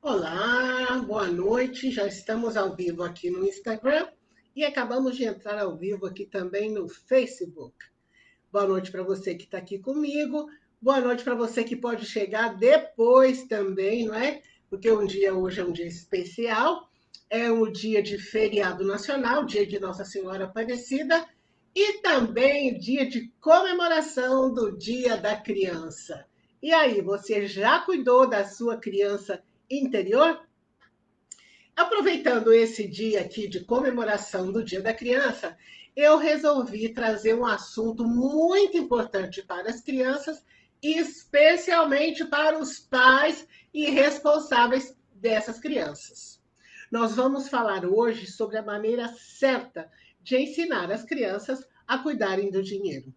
Olá, boa noite. Já estamos ao vivo aqui no Instagram e acabamos de entrar ao vivo aqui também no Facebook. Boa noite para você que está aqui comigo. Boa noite para você que pode chegar depois também, não é? Porque hoje é um dia especial. É um dia de feriado nacional, dia de Nossa Senhora Aparecida e também dia de comemoração do Dia da Criança. E aí, você já cuidou da sua criança interior? Aproveitando esse dia aqui de comemoração do Dia da Criança, eu resolvi trazer um assunto muito importante para as crianças, especialmente para os pais e responsáveis dessas crianças. Nós vamos falar hoje sobre a maneira certa de ensinar as crianças a cuidarem do dinheiro.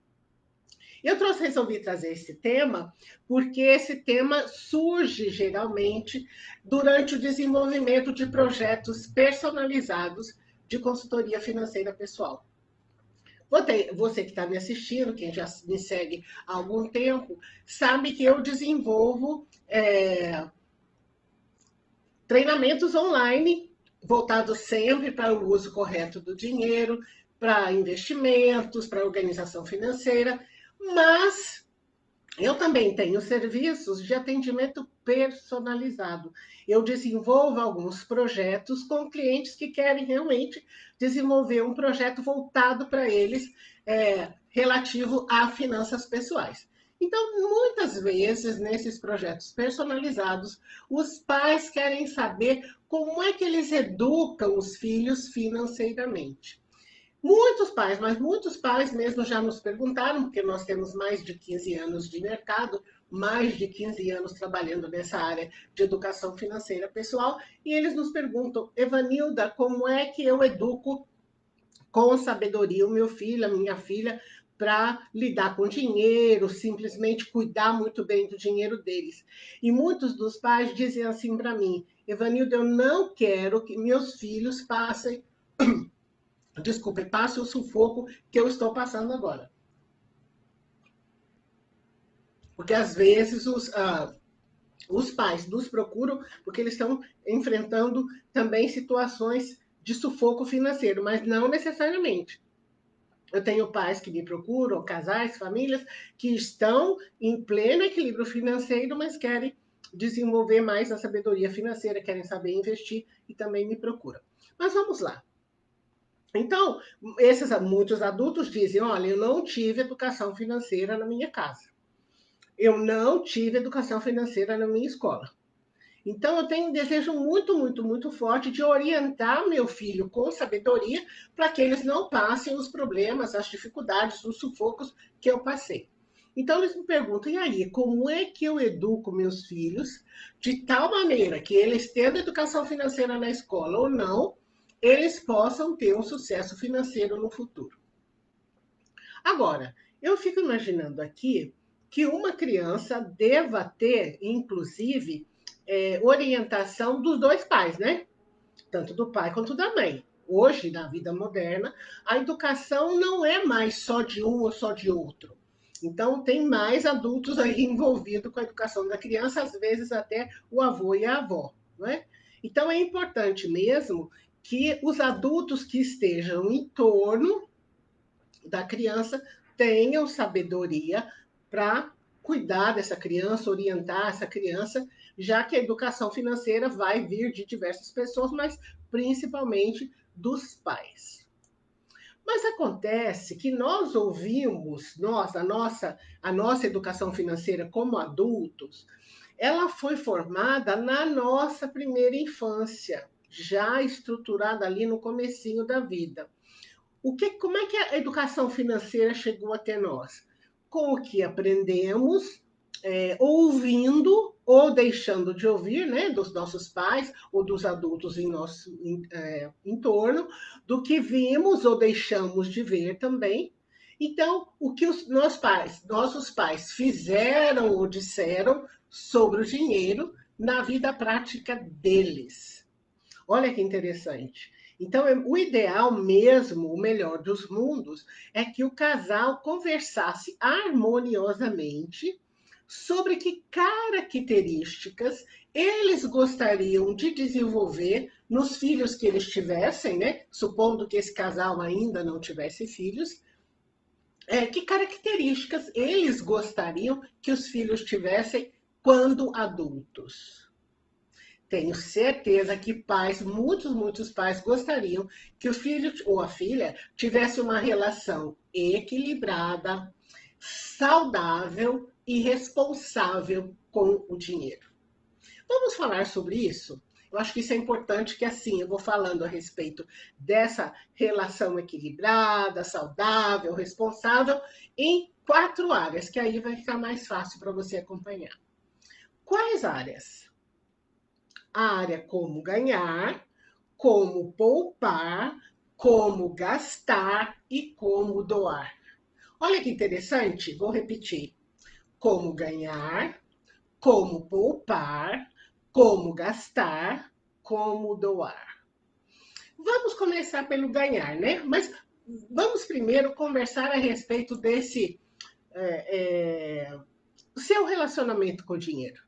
Resolvi trazer esse tema porque esse tema surge geralmente durante o desenvolvimento de projetos personalizados de consultoria financeira pessoal. Você que está me assistindo, quem já me segue há algum tempo, sabe que eu desenvolvo treinamentos online voltados sempre para o uso correto do dinheiro, para investimentos, para organização financeira, mas eu também tenho serviços de atendimento personalizado. Eu desenvolvo alguns projetos com clientes que querem realmente desenvolver um projeto voltado para eles, relativo a finanças pessoais. Então, muitas vezes, nesses projetos personalizados, os pais querem saber como é que eles educam os filhos financeiramente. Muitos pais, mas muitos pais mesmo já nos perguntaram, porque nós temos mais de 15 anos de mercado, mais de 15 anos trabalhando nessa área de educação financeira pessoal, e eles nos perguntam: Evanilda, como é que eu educo com sabedoria o meu filho, a minha filha, para lidar com dinheiro, simplesmente cuidar muito bem do dinheiro deles? E muitos dos pais dizem assim para mim: Evanilda, eu não quero que meus filhos passem passe o sufoco que eu estou passando agora. Porque às vezes os pais nos procuram porque eles estão enfrentando também situações de sufoco financeiro, mas não necessariamente. Eu tenho pais que me procuram, casais, famílias, que estão em pleno equilíbrio financeiro, mas querem desenvolver mais a sabedoria financeira, querem saber investir e também me procuram. Mas vamos lá. Então, muitos adultos dizem: olha, eu não tive educação financeira na minha casa. Eu não tive educação financeira na minha escola. Então, eu tenho um desejo muito, muito, muito forte de orientar meu filho com sabedoria para que eles não passem os problemas, as dificuldades, os sufocos que eu passei. Então, eles me perguntam: e aí, como é que eu educo meus filhos de tal maneira que eles, tendo educação financeira na escola ou não, eles possam ter um sucesso financeiro no futuro? Agora, eu fico imaginando aqui que uma criança deva ter, inclusive, orientação dos dois pais, né? Tanto do pai quanto da mãe. Hoje, na vida moderna, a educação não é mais só de um ou só de outro. Então, tem mais adultos aí envolvidos com a educação da criança, às vezes até o avô e a avó, não é? Então, é importante mesmo que os adultos que estejam em torno da criança tenham sabedoria para cuidar dessa criança, orientar essa criança, já que a educação financeira vai vir de diversas pessoas, mas principalmente dos pais. Mas acontece que nós ouvimos, a nossa educação financeira como adultos, ela foi formada na nossa primeira infância, já estruturada ali no comecinho da vida. Como é que a educação financeira chegou até nós? Com o que aprendemos, ouvindo ou deixando de ouvir, né, dos nossos pais ou dos adultos em nosso entorno, do que vimos ou deixamos de ver também. Então, o que os nossos pais fizeram ou disseram sobre o dinheiro na vida prática deles. Olha que interessante. Então, o ideal mesmo, o melhor dos mundos, é que o casal conversasse harmoniosamente sobre que características eles gostariam de desenvolver nos filhos que eles tivessem, né? Supondo que esse casal ainda não tivesse filhos, que características eles gostariam que os filhos tivessem quando adultos. Tenho certeza que pais, muitos pais gostariam que o filho ou a filha tivesse uma relação equilibrada, saudável e responsável com o dinheiro. Vamos falar sobre isso? Eu acho que isso é importante, que assim, eu vou falando a respeito dessa relação equilibrada, saudável, responsável, em 4 áreas, que aí vai ficar mais fácil para você acompanhar. Quais áreas? A área como ganhar, como poupar, como gastar e como doar. Olha que interessante, vou repetir. Como ganhar, como poupar, como gastar, como doar. Vamos começar pelo ganhar, né? Mas vamos primeiro conversar a respeito desse seu relacionamento com o dinheiro.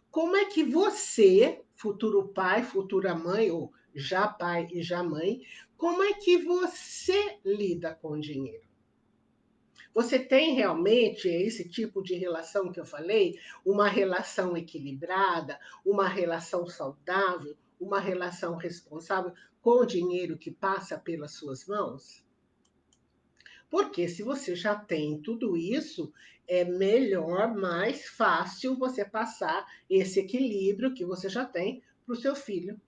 Como é que você, futuro pai, futura mãe, ou já pai e já mãe, como é que você lida com o dinheiro? Você tem realmente esse tipo de relação que eu falei? Uma relação equilibrada, uma relação saudável, uma relação responsável com o dinheiro que passa pelas suas mãos? Porque se você já tem tudo isso, é melhor, mais fácil você passar esse equilíbrio que você já tem para o seu filho.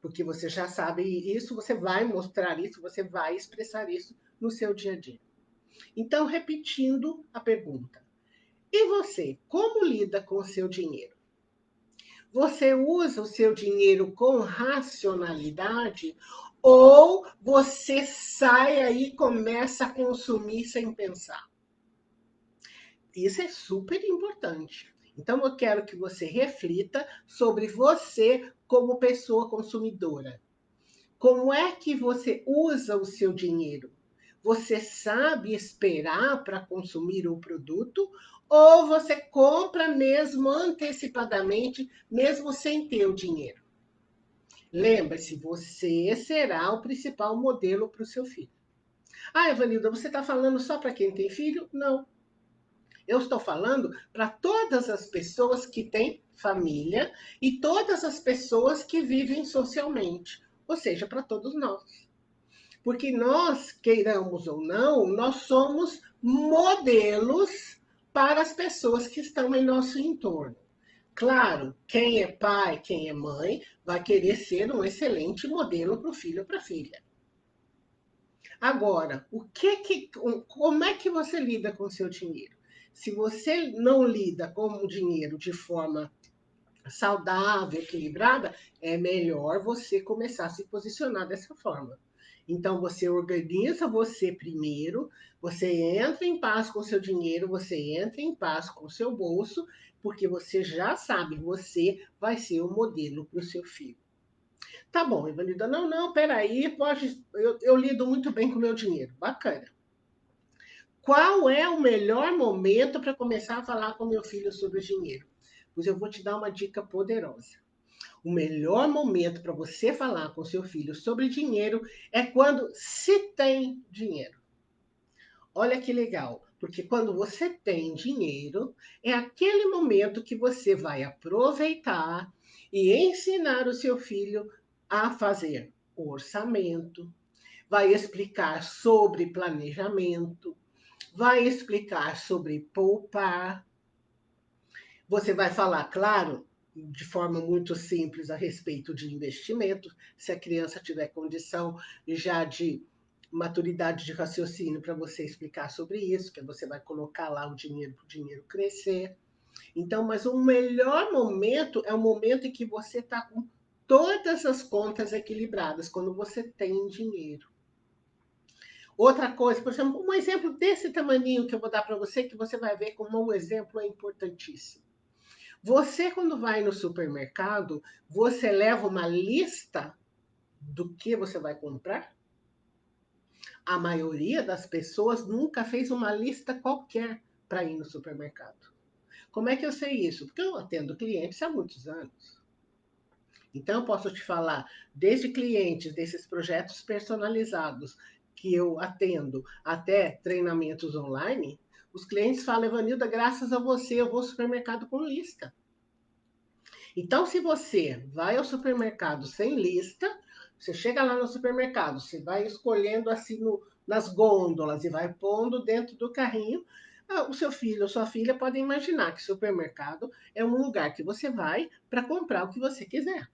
Porque você já sabe isso, você vai mostrar isso, você vai expressar isso no seu dia a dia. Então, repetindo a pergunta: e você, como lida com o seu dinheiro? Você usa o seu dinheiro com racionalidade ou você sai aí e começa a consumir sem pensar? Isso é super importante. Então, eu quero que você reflita sobre você como pessoa consumidora. Como é que você usa o seu dinheiro? Você sabe esperar para consumir o produto ou você compra mesmo antecipadamente, mesmo sem ter o dinheiro? Lembre-se, você será o principal modelo para o seu filho. Ah, Evanilda, você está falando só para quem tem filho? Não. Eu estou falando para todas as pessoas que têm família e todas as pessoas que vivem socialmente, ou seja, para todos nós. Porque nós, queiramos ou não, nós somos modelos para as pessoas que estão em nosso entorno. Claro, quem é pai, quem é mãe, vai querer ser um excelente modelo para o filho ou para a filha. Agora, como é que você lida com o seu dinheiro? Se você não lida com o dinheiro de forma saudável, equilibrada, é melhor você começar a se posicionar dessa forma. Então, você organiza você primeiro, você entra em paz com o seu dinheiro, você entra em paz com o seu bolso, porque você já sabe, você vai ser o modelo para o seu filho. Tá bom, Evanilda, não, peraí, eu lido muito bem com o meu dinheiro. Bacana. Qual é o melhor momento para começar a falar com meu filho sobre o dinheiro? Pois eu vou te dar uma dica poderosa. O melhor momento para você falar com seu filho sobre dinheiro é quando se tem dinheiro. Olha que legal, porque quando você tem dinheiro, é aquele momento que você vai aproveitar e ensinar o seu filho a fazer orçamento, vai explicar sobre planejamento, vai explicar sobre poupar. Você vai falar, claro, de forma muito simples a respeito de investimento, se a criança tiver condição já de maturidade de raciocínio para você explicar sobre isso, que você vai colocar lá o dinheiro para o dinheiro crescer. Então, mas o melhor momento é o momento em que você está com todas as contas equilibradas, quando você tem dinheiro. Outra coisa, por exemplo, um exemplo desse tamaninho que eu vou dar para você, que você vai ver como um exemplo é importantíssimo. Você, quando vai no supermercado, você leva uma lista do que você vai comprar? A maioria das pessoas nunca fez uma lista qualquer para ir no supermercado. Como é que eu sei isso? Porque eu atendo clientes há muitos anos. Então, eu posso te falar, desde clientes desses projetos personalizados que eu atendo, até treinamentos online, os clientes falam, Evanilda, graças a você, eu vou ao supermercado com lista. Então, se você vai ao supermercado sem lista, você chega lá no supermercado, você vai escolhendo assim nas gôndolas e vai pondo dentro do carrinho, o seu filho ou sua filha podem imaginar que o supermercado é um lugar que você vai para comprar o que você quiser.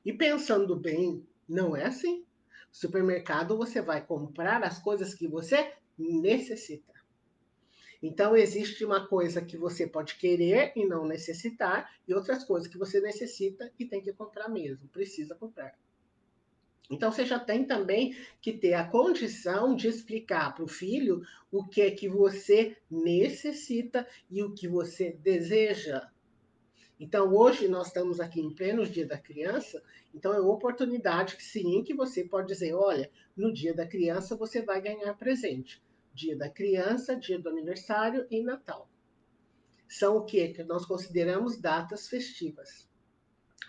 E pensando bem, não é assim. Supermercado você vai comprar as coisas que você necessita. Então, existe uma coisa que você pode querer e não necessitar, e outras coisas que você necessita e tem que comprar mesmo, precisa comprar. Então, você já tem também que ter a condição de explicar para o filho o que é que você necessita e o que você deseja. Então, hoje nós estamos aqui em pleno Dia da Criança, então é uma oportunidade que sim, que você pode dizer, olha, no Dia da Criança você vai ganhar presente. Dia da Criança, Dia do Aniversário e Natal. São o quê? Que nós consideramos datas festivas.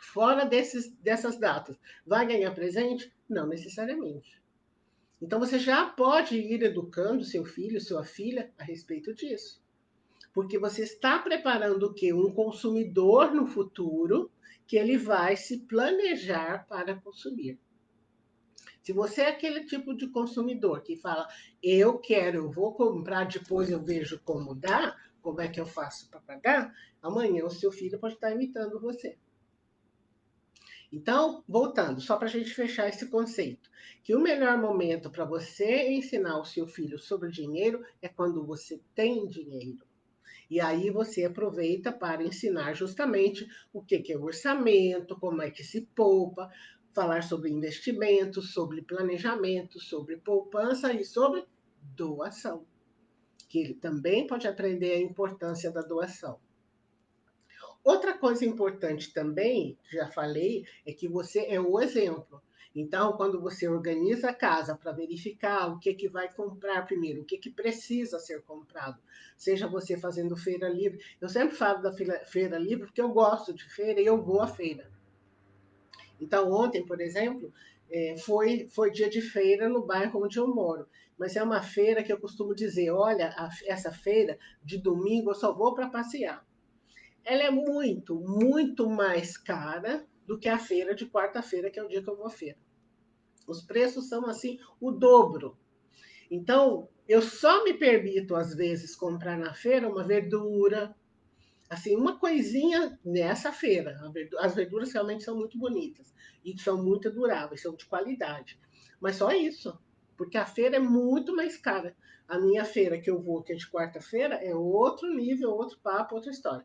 Fora dessas datas, vai ganhar presente? Não necessariamente. Então, você já pode ir educando seu filho, sua filha, a respeito disso. Porque você está preparando o quê? Um consumidor no futuro que ele vai se planejar para consumir. Se você é aquele tipo de consumidor que fala, eu quero, eu vou comprar, depois eu vejo como dá, como é que eu faço para pagar, amanhã o seu filho pode estar imitando você. Então, voltando, só para a gente fechar esse conceito, que o melhor momento para você ensinar o seu filho sobre dinheiro é quando você tem dinheiro. E aí você aproveita para ensinar justamente o que é o orçamento, como é que se poupa, falar sobre investimentos, sobre planejamento, sobre poupança e sobre doação, que ele também pode aprender a importância da doação. Outra coisa importante também, já falei, é que você é o exemplo. Então, quando você organiza a casa para verificar o que vai comprar primeiro, o que precisa ser comprado, seja você fazendo feira livre. Eu sempre falo da feira livre porque eu gosto de feira e eu vou à feira. Então, ontem, por exemplo, foi dia de feira no bairro onde eu moro. Mas é uma feira que eu costumo dizer, olha, essa feira de domingo eu só vou para passear. Ela é muito, muito mais cara do que a feira de quarta-feira, que é o dia que eu vou à feira. Os preços são assim o dobro. Então, eu só me permito, às vezes, comprar na feira uma verdura, assim, uma coisinha nessa feira. As verduras realmente são muito bonitas e são muito duráveis, são de qualidade. Mas só isso, porque a feira é muito mais cara. A minha feira que eu vou, que é de quarta-feira, é outro nível, outro papo, outra história.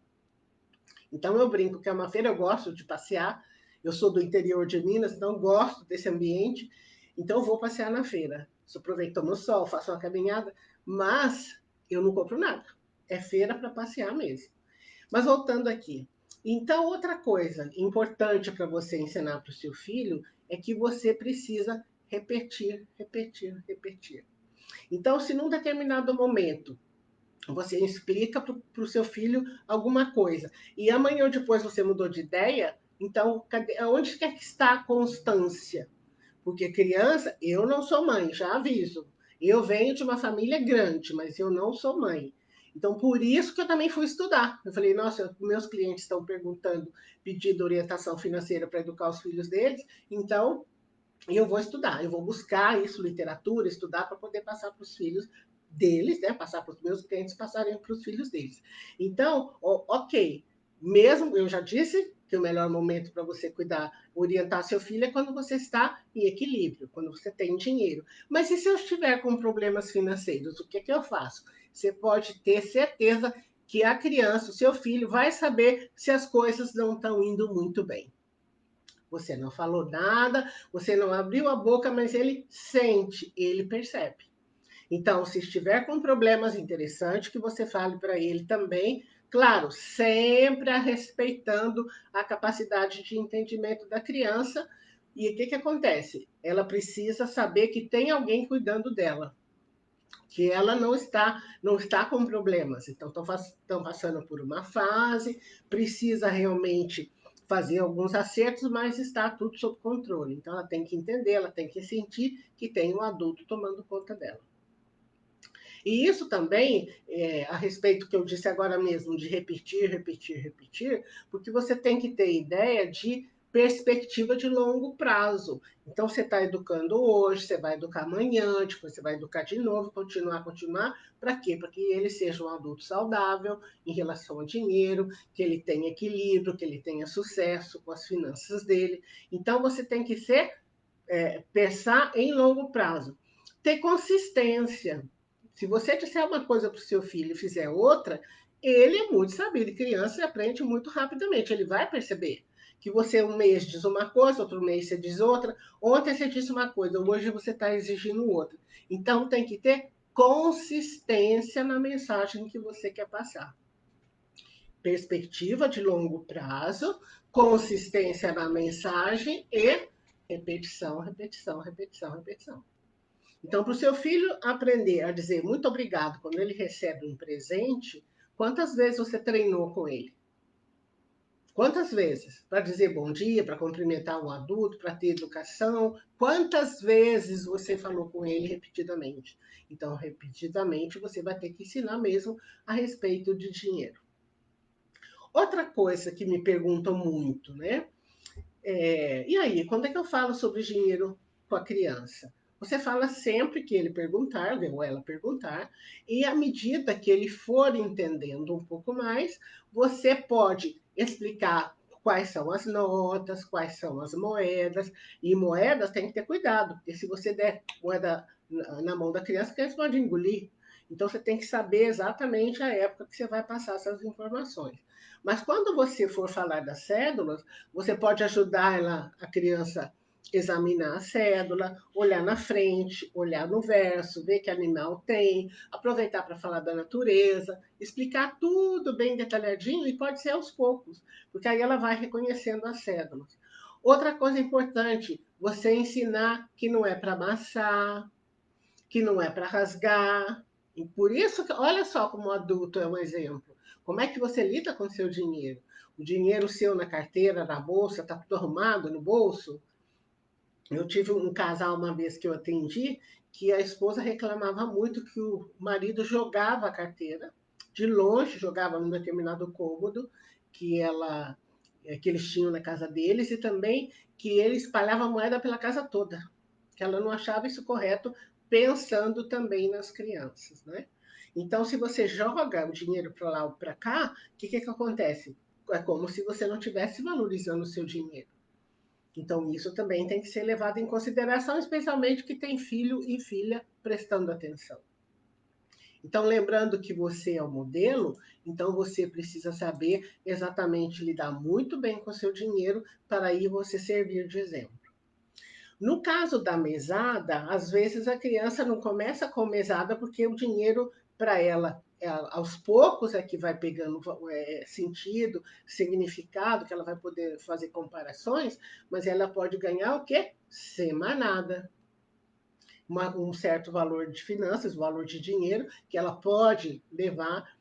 Então eu brinco que é uma feira, eu gosto de passear. Eu sou do interior de Minas, então gosto desse ambiente. Então eu vou passear na feira. Aproveito, tomo sol, faço uma caminhada, mas eu não compro nada. É feira para passear mesmo. Mas voltando aqui. Então, outra coisa importante para você ensinar para o seu filho é que você precisa repetir, repetir, repetir. Então, se num determinado momento você explica para o seu filho alguma coisa. E amanhã ou depois você mudou de ideia, então onde quer que está a constância? Porque criança, eu não sou mãe, já aviso. Eu venho de uma família grande, mas eu não sou mãe. Então, por isso que eu também fui estudar. Eu falei, nossa, meus clientes estão perguntando, pedindo orientação financeira para educar os filhos deles, então eu vou estudar, eu vou buscar isso, literatura, estudar para poder passar para os filhos deles, né? Passar para os meus clientes, passarem para os filhos deles. Então, ok, mesmo eu já disse que o melhor momento para você cuidar, orientar seu filho é quando você está em equilíbrio, quando você tem dinheiro. Mas e se eu estiver com problemas financeiros, o que eu faço? Você pode ter certeza que a criança, o seu filho, vai saber se as coisas não estão indo muito bem. Você não falou nada, você não abriu a boca, mas ele sente, ele percebe. Então, se estiver com problemas, interessantes que você fale para ele também, claro, sempre respeitando a capacidade de entendimento da criança. E o que acontece? Ela precisa saber que tem alguém cuidando dela. que ela não está com problemas. Então, estão passando por uma fase, precisa realmente fazer alguns acertos, mas está tudo sob controle. Então, ela tem que entender, ela tem que sentir que tem um adulto tomando conta dela. E isso também, a respeito do que eu disse agora mesmo, de repetir, repetir, repetir, porque você tem que ter ideia de perspectiva de longo prazo. Então, você está educando hoje, você vai educar amanhã, depois você vai educar de novo, continuar, continuar. Para quê? Para que ele seja um adulto saudável em relação ao dinheiro, que ele tenha equilíbrio, que ele tenha sucesso com as finanças dele. Então, você tem que pensar em longo prazo. Ter consistência. Se você disser uma coisa para o seu filho e fizer outra, ele é muito sabido. E criança aprende muito rapidamente. Ele vai perceber que você um mês diz uma coisa, outro mês você diz outra. Ontem você disse uma coisa, hoje você está exigindo outra. Então tem que ter consistência na mensagem que você quer passar. Perspectiva de longo prazo, consistência na mensagem e repetição, repetição, repetição, repetição. Então, para o seu filho aprender a dizer muito obrigado quando ele recebe um presente, quantas vezes você treinou com ele? Quantas vezes? Para dizer bom dia, para cumprimentar um adulto, para ter educação. Quantas vezes você falou com ele repetidamente? Então, repetidamente, você vai ter que ensinar mesmo a respeito de dinheiro. Outra coisa que me perguntam muito, né? E aí, quando é que eu falo sobre dinheiro com a criança? Você fala sempre que ele perguntar, ou ela perguntar, e à medida que ele for entendendo um pouco mais, você pode explicar quais são as notas, quais são as moedas, e moedas tem que ter cuidado, porque se você der moeda na mão da criança, a criança pode engolir. Então você tem que saber exatamente a época que você vai passar essas informações. Mas quando você for falar das cédulas, você pode ajudar a criança examinar a cédula, olhar na frente, olhar no verso, ver que animal tem, aproveitar para falar da natureza, explicar tudo bem detalhadinho e pode ser aos poucos, porque aí ela vai reconhecendo as cédulas. Outra coisa importante, você ensinar que não é para amassar, que não é para rasgar. E por isso, olha só como o adulto é um exemplo. Como é que você lida com o seu dinheiro? O dinheiro seu na carteira, na bolsa, está tudo arrumado no bolso? Eu tive um casal uma vez que eu atendi, que a esposa reclamava muito que o marido jogava a carteira, de longe jogava num determinado cômodo que eles tinham na casa deles, e também que ele espalhava moeda pela casa toda, que ela não achava isso correto, pensando também nas crianças, né? Então, se você joga o dinheiro para lá ou para cá, o que acontece? É como se você não estivesse valorizando o seu dinheiro. Então, isso também tem que ser levado em consideração, especialmente que tem filho e filha prestando atenção. Então, lembrando que você é o modelo, então você precisa saber exatamente lidar muito bem com o seu dinheiro para aí você servir de exemplo. No caso da mesada, às vezes a criança não começa com mesada porque o dinheiro para ela aos poucos é que vai pegando sentido, significado, que ela vai poder fazer comparações, mas ela pode ganhar o quê? Semanada. Um certo valor de finanças, valor de dinheiro, que ela pode levar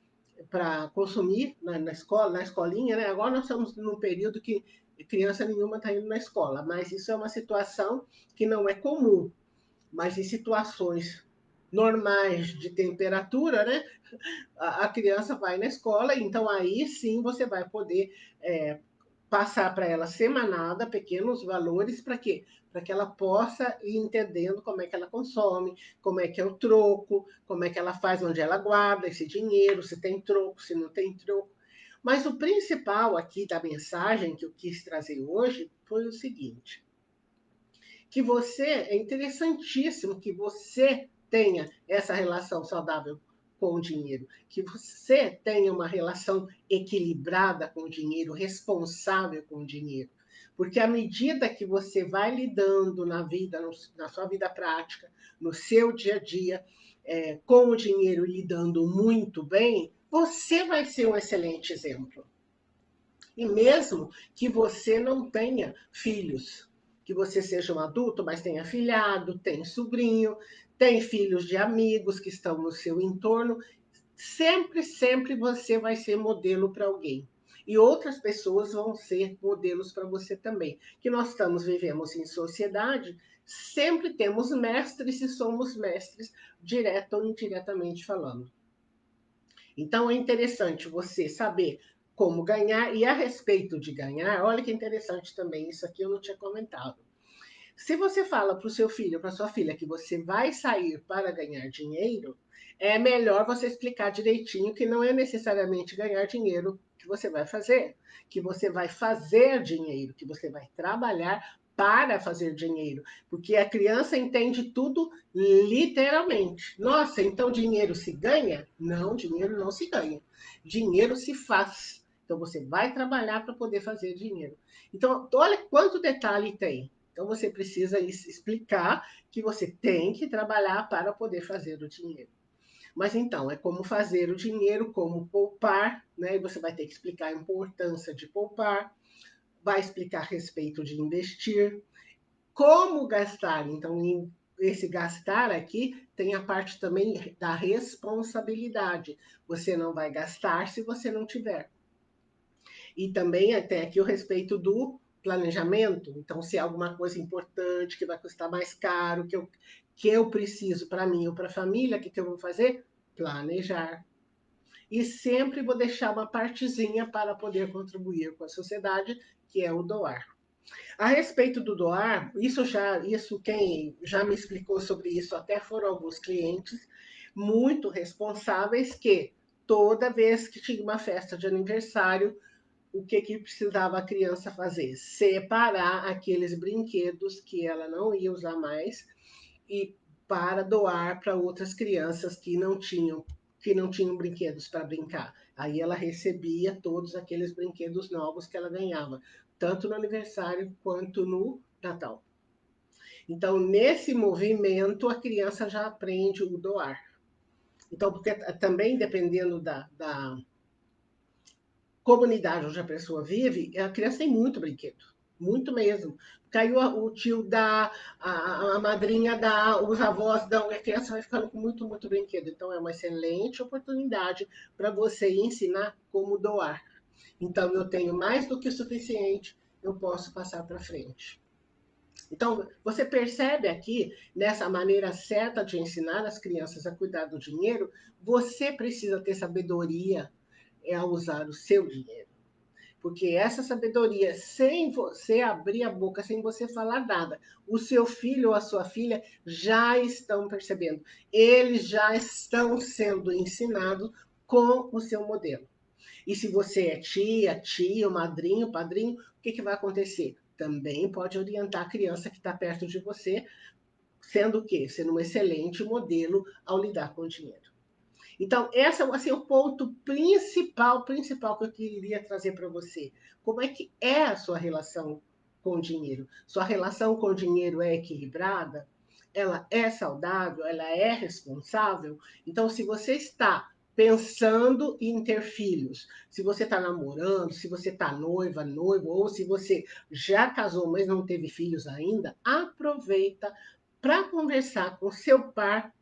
para consumir na escola, na escolinha, né? Agora nós estamos num período que criança nenhuma está indo na escola, mas isso é uma situação que não é comum. Mas em situações normais de temperatura, né? A criança vai na escola, então aí sim você vai poder passar para ela semanada pequenos valores para quê? Para que ela possa ir entendendo como é que ela consome, como é que é o troco, como é que ela faz, onde ela guarda esse dinheiro, se tem troco, se não tem troco. Mas o principal aqui da mensagem que eu quis trazer hoje foi o seguinte: que é interessantíssimo que você tenha essa relação saudável com o dinheiro, que você tenha uma relação equilibrada com o dinheiro, responsável com o dinheiro. Porque à medida que você vai lidando na vida, na sua vida prática, no seu dia a dia, com o dinheiro lidando muito bem, você vai ser um excelente exemplo. E mesmo que você não tenha filhos, que você seja um adulto, mas tenha filhado, tem sobrinho, tem filhos de amigos que estão no seu entorno. Sempre, sempre você vai ser modelo para alguém. E outras pessoas vão ser modelos para você também. Que nós vivemos em sociedade, sempre temos mestres e somos mestres, direto ou indiretamente falando. Então é interessante você saber como ganhar, e a respeito de ganhar, olha que interessante também, isso aqui eu não tinha comentado. Se você fala para o seu filho, para sua filha, que você vai sair para ganhar dinheiro, é melhor você explicar direitinho que não é necessariamente ganhar dinheiro que você vai fazer, que você vai fazer dinheiro, que você vai trabalhar para fazer dinheiro, porque a criança entende tudo literalmente. Nossa, então dinheiro se ganha? Não, dinheiro não se ganha. Dinheiro se faz. Então você vai trabalhar para poder fazer dinheiro. Então, olha quanto detalhe tem. Então, você precisa explicar que você tem que trabalhar para poder fazer o dinheiro. Mas então, é como fazer o dinheiro, como poupar, né? E você vai ter que explicar a importância de poupar, vai explicar a respeito de investir, como gastar. Então, esse gastar aqui tem a parte também da responsabilidade. Você não vai gastar se você não tiver. E também até aqui o respeito do planejamento. Então, se é alguma coisa importante que vai custar mais caro, que eu preciso para mim ou para a família, o que eu vou fazer? Planejar. E sempre vou deixar uma partezinha para poder contribuir com a sociedade, que é o doar. A respeito do doar, isso quem já me explicou sobre isso até foram alguns clientes muito responsáveis que toda vez que tinha uma festa de aniversário, o que precisava a criança fazer? Separar aqueles brinquedos que ela não ia usar mais e para doar para outras crianças que não tinham brinquedos para brincar. Aí ela recebia todos aqueles brinquedos novos que ela ganhava, tanto no aniversário quanto no Natal. Então, nesse movimento, a criança já aprende o doar. Então, porque também dependendo da comunidade onde a pessoa vive, a criança tem muito brinquedo, muito mesmo. Caiu o tio dá, a madrinha dá, os avós dão, a criança vai ficando com muito, muito brinquedo. Então, é uma excelente oportunidade para você ensinar como doar. Então, eu tenho mais do que o suficiente, eu posso passar para frente. Então, você percebe aqui, nessa maneira certa de ensinar as crianças a cuidar do dinheiro, você precisa ter sabedoria a usar o seu dinheiro. Porque essa sabedoria, sem você abrir a boca, sem você falar nada, o seu filho ou a sua filha já estão percebendo. Eles já estão sendo ensinados com o seu modelo. E se você é tia, madrinho, padrinho, o que vai acontecer? Também pode orientar a criança que está perto de você, sendo o quê? Sendo um excelente modelo ao lidar com o dinheiro. Então, esse é assim, o ponto principal que eu queria trazer para você. Como é que é a sua relação com o dinheiro? Sua relação com o dinheiro é equilibrada? Ela é saudável? Ela é responsável? Então, se você está pensando em ter filhos, se você está namorando, se você está noivo, ou se você já casou, mas não teve filhos ainda, aproveita para conversar com seu par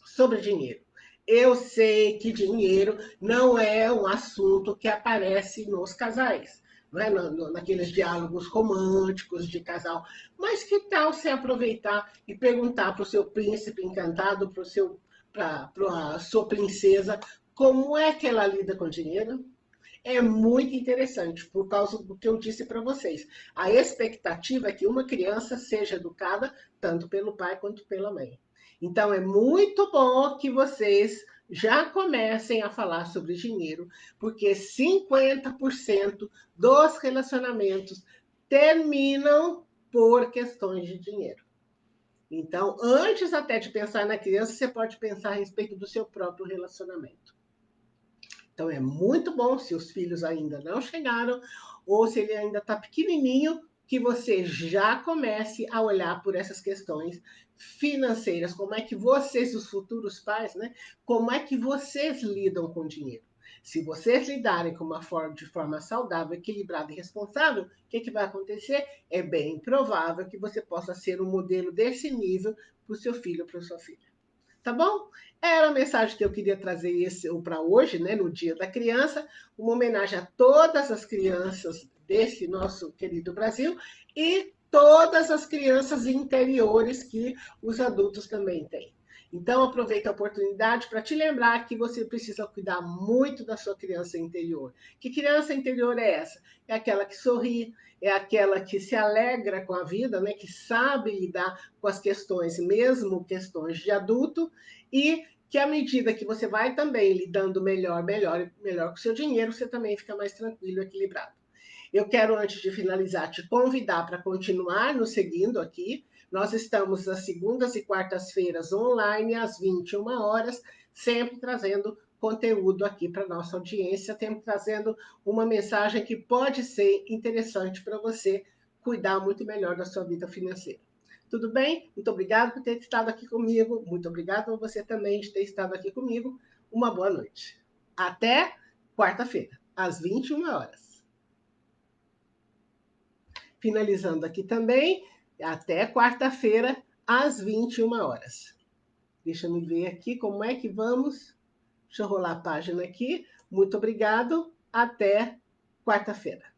sobre dinheiro. Eu sei que dinheiro não é um assunto que aparece nos casais, não é? Naqueles diálogos românticos de casal. Mas que tal você aproveitar e perguntar para o seu príncipe encantado, para a sua princesa, como é que ela lida com dinheiro? É muito interessante, por causa do que eu disse para vocês. A expectativa é que uma criança seja educada tanto pelo pai quanto pela mãe. Então, é muito bom que vocês já comecem a falar sobre dinheiro, porque 50% dos relacionamentos terminam por questões de dinheiro. Então, antes até de pensar na criança, você pode pensar a respeito do seu próprio relacionamento. Então, é muito bom, se os filhos ainda não chegaram, ou se ele ainda está pequenininho, que você já comece a olhar por essas questões financeiras. Como é que vocês, os futuros pais, né? Como é que vocês lidam com dinheiro? Se vocês lidarem de forma saudável, equilibrada e responsável, o que vai acontecer? É bem provável que você possa ser um modelo desse nível para o seu filho ou para a sua filha. Tá bom? Era a mensagem que eu queria trazer para hoje, né, no Dia da Criança, uma homenagem a todas as crianças desse nosso querido Brasil e todas as crianças interiores que os adultos também têm. Então, aproveita a oportunidade para te lembrar que você precisa cuidar muito da sua criança interior. Que criança interior é essa? É aquela que sorri, é aquela que se alegra com a vida, né? Que sabe lidar com as questões, mesmo questões de adulto, e que à medida que você vai também lidando melhor com o seu dinheiro, você também fica mais tranquilo e equilibrado. Eu quero, antes de finalizar, te convidar para continuar nos seguindo aqui. Nós estamos às segundas e quartas-feiras online, às 21 horas, sempre trazendo conteúdo aqui para a nossa audiência, sempre trazendo uma mensagem que pode ser interessante para você cuidar muito melhor da sua vida financeira. Tudo bem? Muito obrigado por ter estado aqui comigo. Muito obrigado a você também de ter estado aqui comigo. Uma boa noite. Até quarta-feira, às 21 horas. Finalizando aqui também, até quarta-feira, às 21 horas. Deixa eu ver aqui como é que vamos. Deixa eu rolar a página aqui. Muito obrigado. Até quarta-feira.